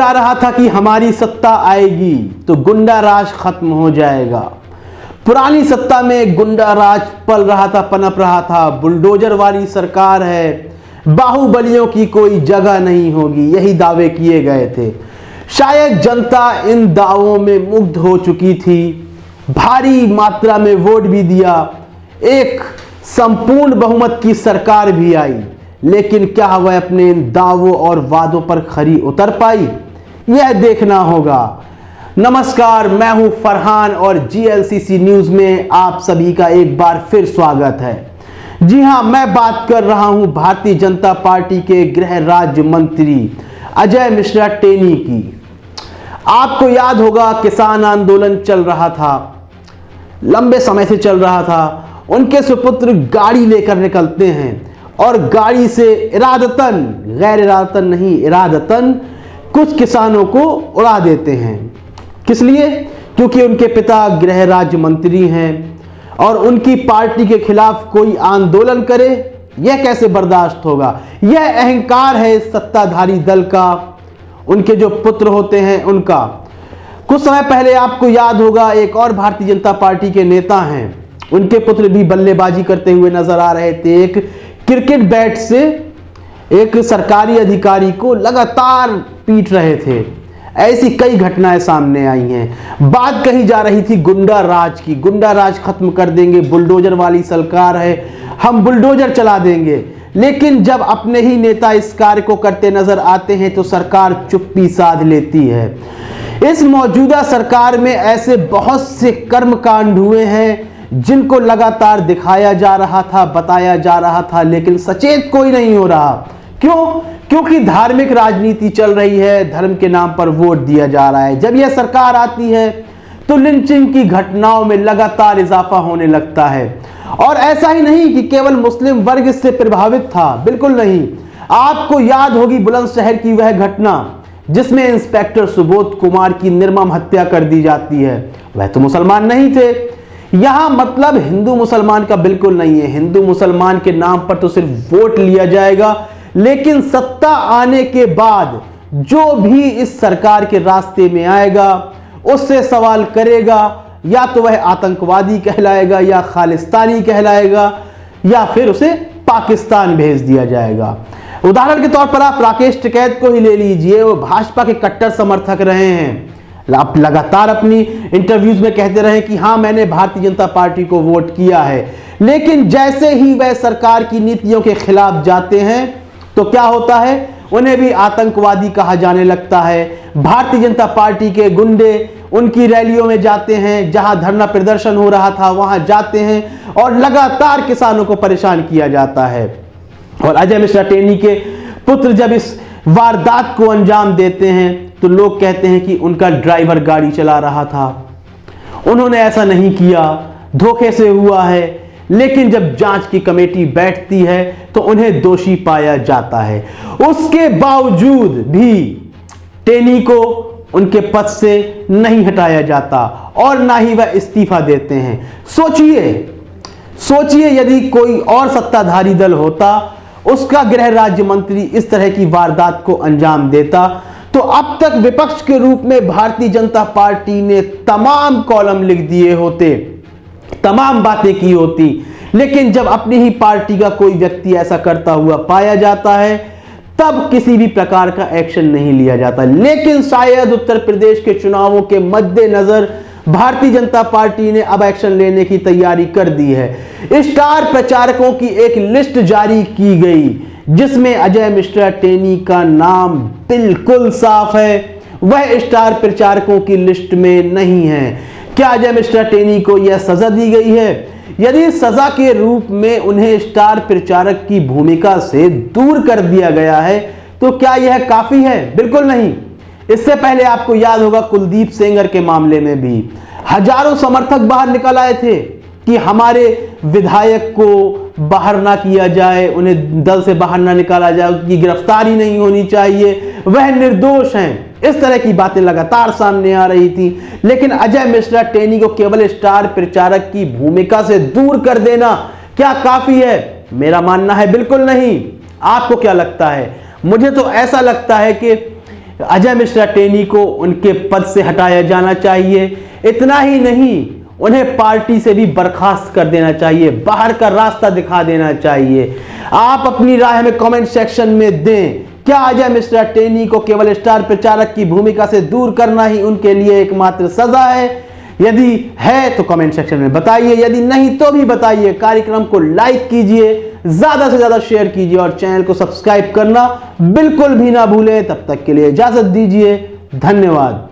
जा रहा था कि हमारी सत्ता आएगी तो गुंडा राज खत्म हो जाएगा। पुरानी सत्ता में गुंडा राज पल रहा था, पनप रहा था। बुलडोजर वाली सरकार है, बाहुबलियों की कोई जगह नहीं होगी, यही दावे किए गए थे। शायद जनता इन दावों में मुग्ध हो चुकी थी, भारी मात्रा में वोट भी दिया, एक संपूर्ण बहुमत की सरकार भी आई, लेकिन क्या वह अपने इन दावों और वादों पर खरी उतर पाई, यह देखना होगा। नमस्कार, मैं हूं फरहान और जीएलसीसी न्यूज में आप सभी का एक बार फिर स्वागत है। जी हां, मैं बात कर रहा हूं भारतीय जनता पार्टी के गृह राज्य मंत्री अजय मिश्रा टेनी की। आपको याद होगा किसान आंदोलन चल रहा था, लंबे समय से चल रहा था। उनके सुपुत्र गाड़ी लेकर निकलते हैं और गाड़ी से इरादतन, गैर इरादतन नहीं, इरादतन कुछ किसानों को उड़ा देते हैं। किस लिए? क्योंकि उनके पिता गृह राज्य मंत्री हैं और उनकी पार्टी के खिलाफ कोई आंदोलन करे, यह कैसे बर्दाश्त होगा। यह अहंकार है सत्ताधारी दल का, उनके जो पुत्र होते हैं उनका। कुछ समय पहले आपको याद होगा एक और भारतीय जनता पार्टी के नेता हैं, उनके पुत्र भी बल्लेबाजी करते हुए नजर आ रहे थे। एक क्रिकेट बैट से एक सरकारी अधिकारी को लगातार पीट रहे थे। ऐसी कई घटनाएं सामने आई हैं। बात कही जा रही थी गुंडा राज की, गुंडा राज खत्म कर देंगे, बुलडोजर वाली सरकार है, हम बुलडोजर चला देंगे। लेकिन जब अपने ही नेता इस कार्य को करते नजर आते हैं तो सरकार चुप्पी साध लेती है। इस मौजूदा सरकार में ऐसे बहुत से कर्मकांड हुए हैं जिनको लगातार दिखाया जा रहा था, बताया जा रहा था, लेकिन सचेत कोई नहीं हो रहा। क्यों? क्योंकि धार्मिक राजनीति चल रही है, धर्म के नाम पर वोट दिया जा रहा है। जब यह सरकार आती है तो लिंचिंग की घटनाओं में लगातार इजाफा होने लगता है। और ऐसा ही नहीं कि केवल मुस्लिम वर्ग इससे प्रभावित था, बिल्कुल नहीं। आपको याद होगी बुलंदशहर की वह घटना जिसमें इंस्पेक्टर सुबोध कुमार की निर्मम हत्या कर दी जाती है। वह तो मुसलमान नहीं थे। यहां मतलब हिंदू मुसलमान का बिल्कुल नहीं है। हिंदू मुसलमान के नाम पर तो सिर्फ वोट लिया जाएगा, लेकिन सत्ता आने के बाद जो भी इस सरकार के रास्ते में आएगा उससे सवाल करेगा, या तो वह आतंकवादी कहलाएगा या खालिस्तानी कहलाएगा या फिर उसे पाकिस्तान भेज दिया जाएगा। उदाहरण के तौर पर आप राकेश टिकैत को ही ले लीजिए, वो भाजपा के कट्टर समर्थक रहे हैं। आप लगातार अपनी इंटरव्यूज में कहते रहे कि हाँ, मैंने भारतीय जनता पार्टी को वोट किया है, लेकिन जैसे ही वह सरकार की नीतियों के खिलाफ जाते हैं तो क्या होता है, उन्हें भी आतंकवादी कहा जाने लगता है। भारतीय जनता पार्टी के गुंडे उनकी रैलियों में जाते हैं, जहां धरना प्रदर्शन हो रहा था वहां जाते हैं और लगातार किसानों को परेशान किया जाता है। और अजय मिश्रा टेनी के पुत्र जब इस वारदात को अंजाम देते हैं तो लोग कहते हैं कि उनका ड्राइवर गाड़ी चला रहा था, उन्होंने ऐसा नहीं किया, धोखे से हुआ है। लेकिन जब जांच की कमेटी बैठती है तो उन्हें दोषी पाया जाता है। उसके बावजूद भी टेनी को उनके पद से नहीं हटाया जाता और ना ही वह इस्तीफा देते हैं। सोचिए यदि कोई और सत्ताधारी दल होता, उसका गृह राज्य मंत्री इस तरह की वारदात को अंजाम देता, तो अब तक विपक्ष के रूप में भारतीय जनता पार्टी ने तमाम कॉलम लिख दिए होते, तमाम बातें की होती। लेकिन जब अपनी ही पार्टी का कोई व्यक्ति ऐसा करता हुआ पाया जाता है तब किसी भी प्रकार का एक्शन नहीं लिया जाता। लेकिन शायद उत्तर प्रदेश के चुनावों के मद्देनजर भारतीय जनता पार्टी ने अब एक्शन लेने की तैयारी कर दी है। स्टार प्रचारकों की एक लिस्ट जारी की गई जिसमें अजय मिश्रा टेनी का नाम बिल्कुल साफ है, वह स्टार प्रचारकों की लिस्ट में नहीं है। क्या अजय मिश्रा टेनी को यह सजा दी गई है? यदि सजा के रूप में उन्हें स्टार प्रचारक की भूमिका से दूर कर दिया गया है तो क्या यह काफी है? बिल्कुल नहीं। इससे पहले आपको याद होगा कुलदीप सेंगर के मामले में भी हजारों समर्थक बाहर निकल आए थे कि हमारे विधायक को बाहर ना किया जाए, उन्हें दल से बाहर ना निकाला जाए, उनकी गिरफ्तारी नहीं होनी चाहिए, वह निर्दोष हैं। इस तरह की बातें लगातार सामने आ रही थी। लेकिन अजय मिश्रा टेनी को केवल स्टार प्रचारक की भूमिका से दूर कर देना क्या काफी है? मेरा मानना है बिल्कुल नहीं। आपको क्या लगता है? मुझे तो ऐसा लगता है कि अजय मिश्रा टेनी को उनके पद से हटाया जाना चाहिए। इतना ही नहीं, उन्हें पार्टी से भी बर्खास्त कर देना चाहिए, बाहर का रास्ता दिखा देना चाहिए। आप अपनी राय हमें कमेंट सेक्शन में दें। क्या अजय मिश्रा टेनी को केवल स्टार प्रचारक की भूमिका से दूर करना ही उनके लिए एकमात्र सजा है? यदि है तो कमेंट सेक्शन में बताइए, यदि नहीं तो भी बताइए। कार्यक्रम को लाइक कीजिए, ज्यादा से ज्यादा शेयर कीजिए और चैनल को सब्सक्राइब करना बिल्कुल भी ना भूलें। तब तक के लिए इजाजत दीजिए, धन्यवाद।